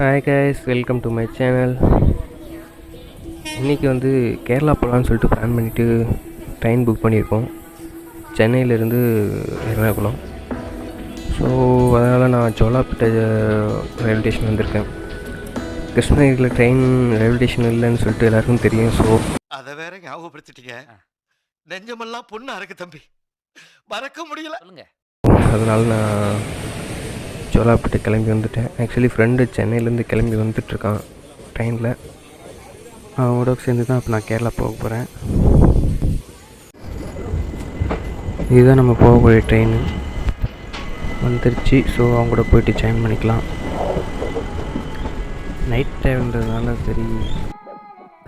Hi guys, welcome to my channel. இன்றைக்கி கேரளா போகலான்னு சொல்லிட்டு பிளான் பண்ணிவிட்டு ட்ரெயின் புக் பண்ணியிருக்கோம், சென்னையிலேருந்து எர்ணாகுளம். ஸோ அதனால் நான் ஜோலார்பேட்டை ரயில்வே ஸ்டேஷன் வந்திருக்கேன். கிருஷ்ணகிரியில் ட்ரெயின் ரயில்வே ஸ்டேஷன் இல்லைன்னு சொல்லிட்டு எல்லாருக்கும் தெரியும். ஸோ அதை வேற ஞாபகப்படுத்திட்டீங்க. நெஞ்சமெல்லாம் பொண்ணா இருக்கு தம்பி, மறக்க முடியல. அதனால் நான் ஜோலார்பேட்டை கிளம்பி வந்துட்டேன். ஆக்சுவலி ஃப்ரெண்டு சென்னையிலேருந்து கிளம்பி வந்துட்டுருக்கான் ட்ரெயினில். அவனோட சேர்ந்து தான் இப்போ நான் கேரளா போக போகிறேன். இதுதான் நம்ம போகக்கூடிய ட்ரெயின் வந்துருச்சு. ஸோ அவங்க கூட போயிட்டு ஜாயின் பண்ணிக்கலாம். நைட் டைம்ன்றதுனால சரி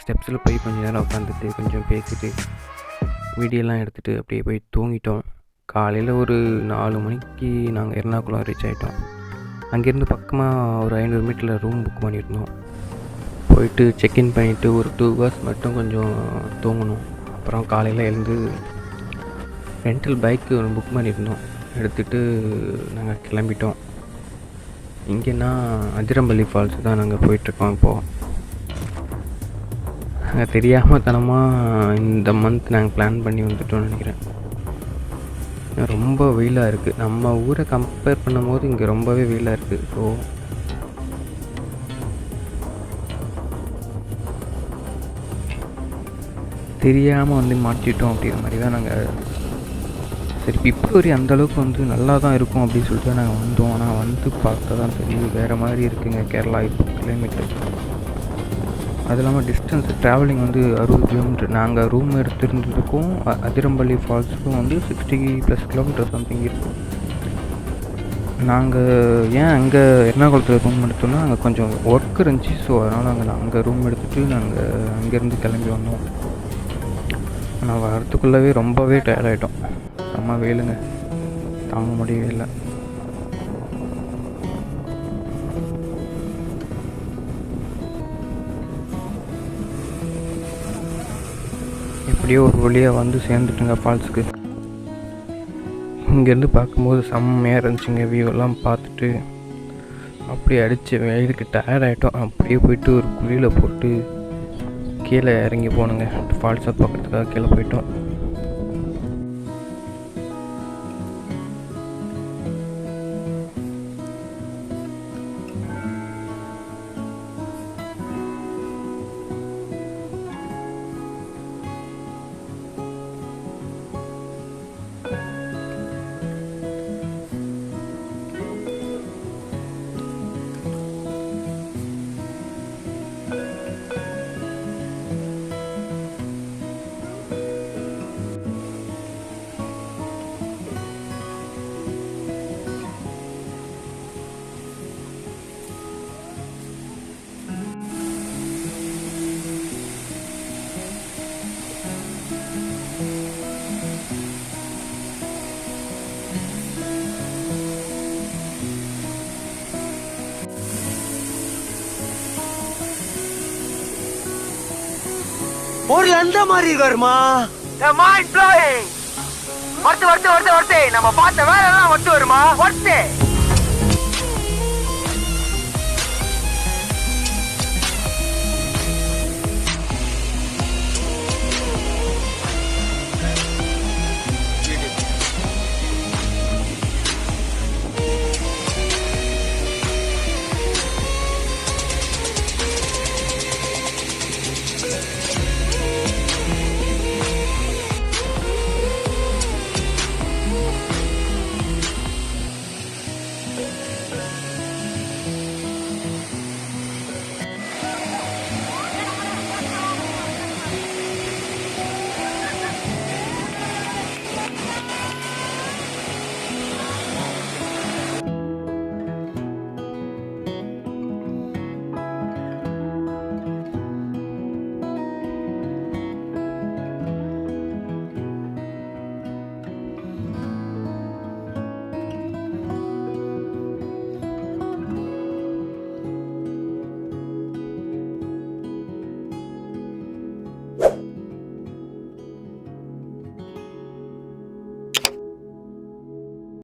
ஸ்டெப்ஸில் போய் கொஞ்சம் நேரம் உட்காந்துட்டு கொஞ்சம் பேசிட்டு வீடியோலாம் எடுத்துகிட்டு அப்படியே போய் தூங்கிட்டோம். காலையில் ஒரு 4 மணிக்கு நாங்கள் எர்ணாகுளம் ரீச் ஆகிட்டோம். அங்கேருந்து பக்கமாக ஒரு 500 மீட்டரில் ரூம் புக் பண்ணியிருந்தோம். போயிட்டு செக்இன் பண்ணிவிட்டு ஒரு 2 hours மட்டும் கொஞ்சம் தூங்கணும். அப்புறம் காலையில் எழுந்து ரெண்டல் பைக்கு ஒன்று புக் பண்ணியிருந்தோம், எடுத்துகிட்டு நாங்கள் கிளம்பிட்டோம். இங்கேன்னா அதிரம்பள்ளி ஃபால்ஸ் தான் நாங்கள் போயிட்டுருக்கோம். இப்போது நாங்கள் தெரியாமல் தனமாக இந்த மந்த் நாங்கள் பிளான் பண்ணி வந்துட்டோம்னு நினைக்கிறேன். ரொம்ப வெயிலாக இருக்குது. நம்ம ஊரை கம்பேர் பண்ணும்போது இங்கே ரொம்பவே வெயிலாக இருக்குது. ஸோ தெரியாமல் மாட்டிட்டோம் அப்படிங்கிற மாதிரி தான் நாங்கள் சரி பிப்ரவரி அந்தளவுக்கு நல்லா தான் இருக்கும் அப்படின்னு சொல்லிட்டு தான் நாங்கள் வந்தோம். ஆனால் பார்த்தா தான் தெரியுது வேறு மாதிரி இருக்குங்க கேரளா. இப்போ கிலோமீட்டர், அது இல்லாமல் டிஸ்டன்ஸ் ட்ராவலிங் 60 கிலோமீட்டர். நாங்கள் ரூம் எடுத்துருந்ததுக்கும் அதிரம்பள்ளி ஃபால்ஸுக்கும் 60+ கிலோமீட்டர் சம்திங் இருக்கும். நாங்கள் ஏன் அங்கே எர்ணாகுளத்தில் ரூம் எடுத்தோம்னா அங்கே கொஞ்சம் ஒர்க் இருந்துச்சு. ஸோ அதனால் அங்கே ரூம் எடுத்துகிட்டு நாங்கள் அங்கேருந்து கிளம்பி வந்தோம். ஆனால் வரத்துக்குள்ளவே ரொம்பவே டயர்ட் ஆகிட்டோம். செம்ம வெயிலுங்க, தாங்க முடியவே இல்லை. அப்படியே ஒரு வழியாக சேர்ந்துட்டுங்க ஃபால்ஸுக்கு. இங்கேருந்து பார்க்கும்போது செம்மையாக இருந்துச்சுங்க. வியூவெல்லாம் பார்த்துட்டு அப்படியே அடித்து வெயிலுக்கு டயர்ட் ஆகிட்டோம். அப்படியே போயிட்டு ஒரு குழியில் போட்டு கீழே இறங்கி போகணுங்க. ஃபால்ஸை பார்க்கறதுக்காக கீழே போயிட்டோம். ஒரு அந்த மாதிரி இருக்காருமா, மைண்ட் ப்ளோயிங். நம்ம பார்த்த வேலை எல்லாம் வருமா?